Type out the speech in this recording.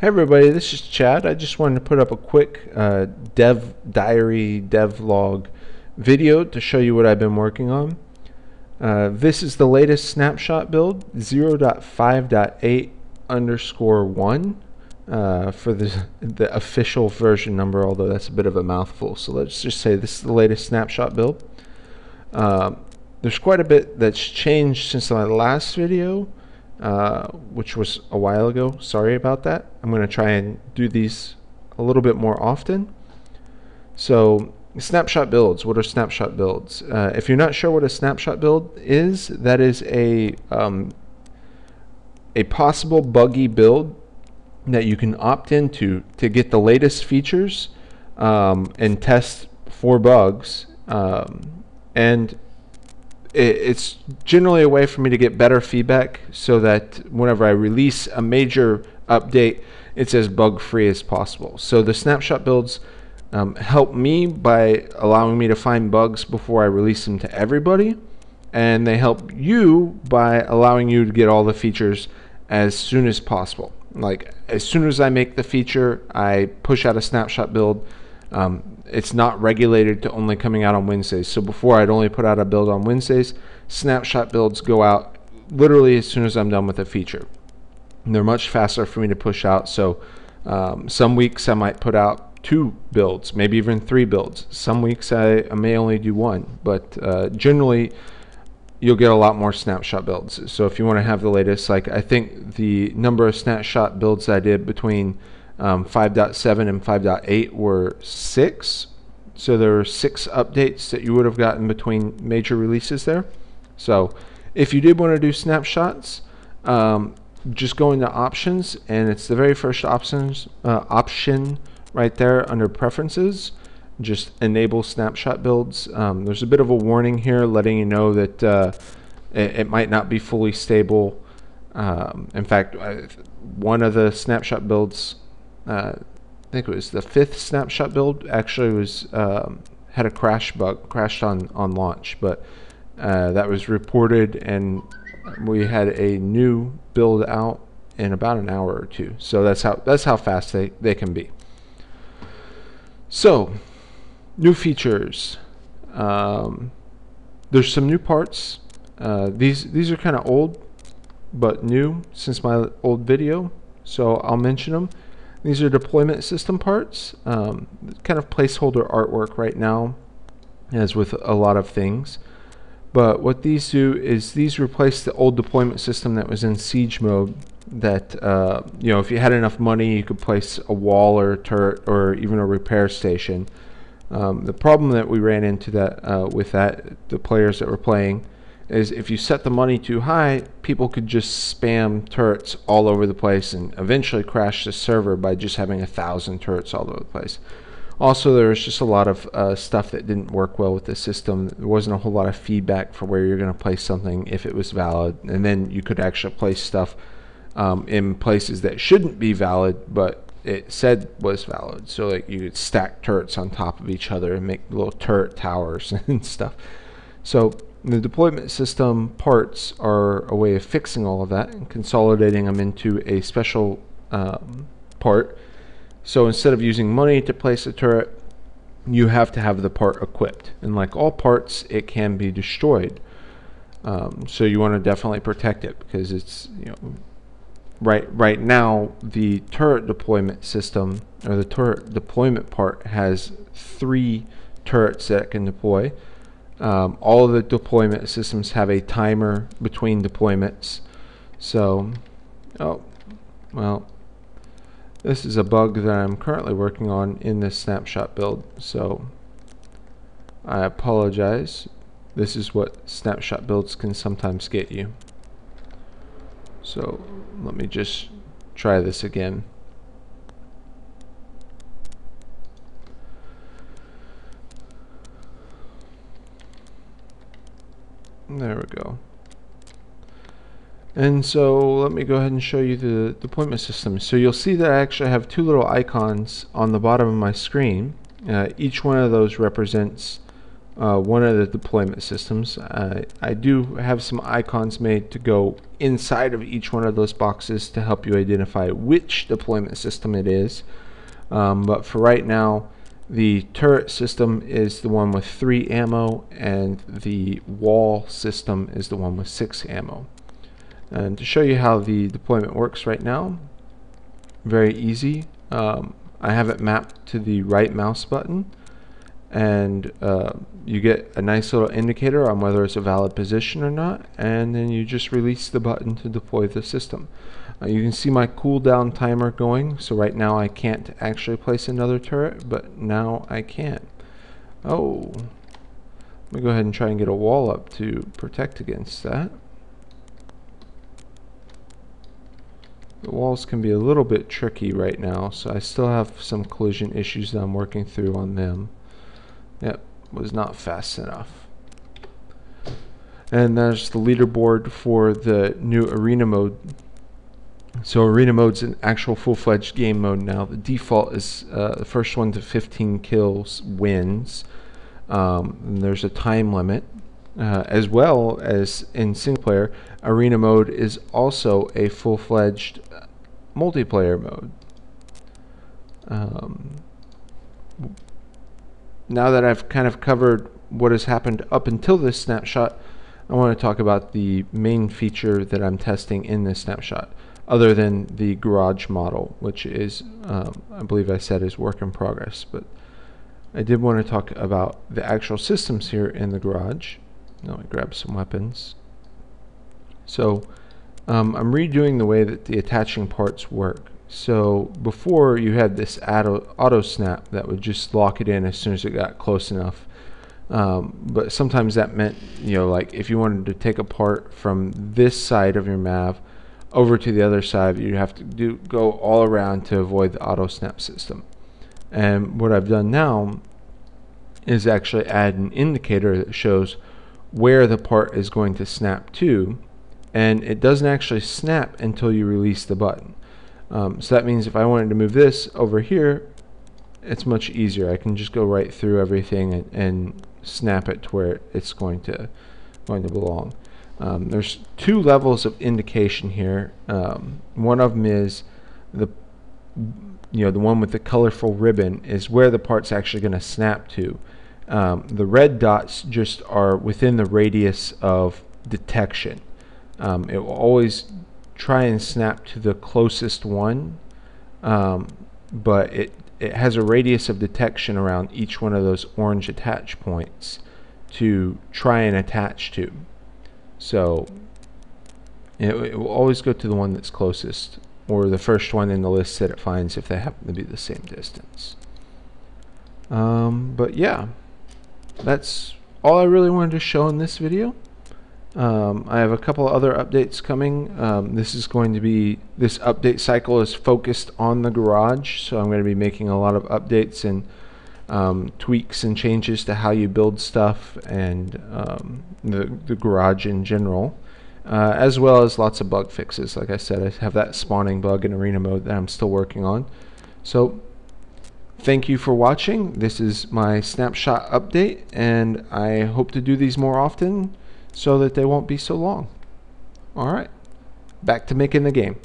Hey everybody, this is Chad. I just wanted to put up a quick diary devlog video to show you what I've been working on. This is the latest snapshot build 0.5.8_1 for the official version number, although that's a bit of a mouthful. So let's just say this is the latest snapshot build. There's quite a bit that's changed since my last video, which was a while ago. Sorry about that. I'm going to try and do these a little bit more often. So snapshot builds. What are snapshot builds? If you're not sure what a snapshot build is, that is a possible buggy build that you can opt into to get the latest features and test for bugs. And it's generally a way for me to get better feedback so that whenever I release a major update, it's as bug-free as possible. So the snapshot builds help me by allowing me to find bugs before I release them to everybody, and they help you by allowing you to get all the features as soon as possible. Like as soon as I make the feature, I push out a snapshot build. It's not regulated to only coming out on Wednesdays. So before, I'd only put out a build on Wednesdays. Snapshot builds go out literally as soon as I'm done with a feature. And they're much faster for me to push out. So some weeks I might put out 2 builds, maybe even 3 builds. Some weeks I may only do 1, but generally you'll get a lot more snapshot builds. So if you want to have the latest, like I think the number of snapshot builds I did between 5.7 and 5.8 were 6. So there were 6 updates that you would have gotten between major releases there. So if you did want to do snapshots, just go into options, and it's the very first option right there under preferences. Just enable snapshot builds. There's a bit of a warning here letting you know that it might not be fully stable. In fact, one of the snapshot builds, I think it was the 5th snapshot build, actually was had a crash bug, crashed on launch, but that was reported, and we had a new build out in about an hour or 2. So that's how fast they can be. So new features. There's some new parts. These are kind of old but new since my old video, so I'll mention them. These are deployment system parts, kind of placeholder artwork right now, as with a lot of things. But what these do is these replace the old deployment system that was in siege mode. That you know, if you had enough money, you could place a wall or a turret or even a repair station. The problem that we ran into with the players that were playing, is if you set the money too high, people could just spam turrets all over the place and eventually crash the server by just having 1,000 turrets all over the place. Also, there was just a lot of stuff that didn't work well with the system. There wasn't a whole lot of feedback for where you're going to place something if it was valid, and then you could actually place stuff in places that shouldn't be valid, but it said was valid. So like you could stack turrets on top of each other and make little turret towers and stuff. So the deployment system parts are a way of fixing all of that and consolidating them into a special part. So instead of using money to place a turret, you have to have the part equipped. And like all parts, it can be destroyed. So you want to definitely protect it, because it's, you know, right now the turret deployment system, or the turret deployment part, has 3 turrets that it can deploy. All of the deployment systems have a timer between deployments. So, oh, well, this is a bug that I'm currently working on in this snapshot build, so I apologize. This is what snapshot builds can sometimes get you. So let me just try this again. There we go. And so let me go ahead and show you the deployment system. So you'll see that I actually have 2 little icons on the bottom of my screen. Each one of those represents one of the deployment systems. I do have some icons made to go inside of each one of those boxes to help you identify which deployment system it is. But for right now, the turret system is the one with 3 ammo, and the wall system is the one with 6 ammo. And to show you how the deployment works right now, very easy. I have it mapped to the right mouse button, and you get a nice little indicator on whether it's a valid position or not, and then you just release the button to deploy the system. You can see my cooldown timer going, so right now I can't actually place another turret, but now I can. Oh, let me go ahead and try and get a wall up to protect against that. The walls can be a little bit tricky right now, so I still have some collision issues that I'm working through on them. Yep, was not fast enough. And there's the leaderboard for the new arena mode. So arena mode's an actual full-fledged game mode now. The default is the first one to 15 kills wins. And there's a time limit. As well as in single player, arena mode is also a full-fledged multiplayer mode. Now that I've kind of covered what has happened up until this snapshot, I want to talk about the main feature that I'm testing in this snapshot, other than the garage model, which is, I believe I said, is work in progress. But I did want to talk about the actual systems here in the garage. Now I grab some weapons. So I'm redoing the way that the attaching parts work. So before, you had this auto snap that would just lock it in as soon as it got close enough. But sometimes that meant, like if you wanted to take a part from this side of your MAV over to the other side, you'd have to go all around to avoid the auto snap system. And what I've done now is actually add an indicator that shows where the part is going to snap to, and it doesn't actually snap until you release the button. So that means if I wanted to move this over here, it's much easier. I can just go right through everything and snap it to where it's going to belong. There's 2 levels of indication here. One of them is the one with the colorful ribbon is where the part's actually going to snap to. The red dots just are within the radius of detection. It will always try and snap to the closest one, but it has a radius of detection around each one of those orange attach points to try and attach to. So it will always go to the one that's closest, or the first one in the list that it finds if they happen to be the same distance. But yeah, that's all I really wanted to show in this video. I have a couple other updates coming. This update cycle is focused on the garage, so I'm going to be making a lot of updates and tweaks and changes to how you build stuff and the garage in general, as well as lots of bug fixes. Like I said, I have that spawning bug in arena mode that I'm still working on. So thank you for watching. This is my snapshot update, and I hope to do these more often so that they won't be so long. Alright, back to making the game.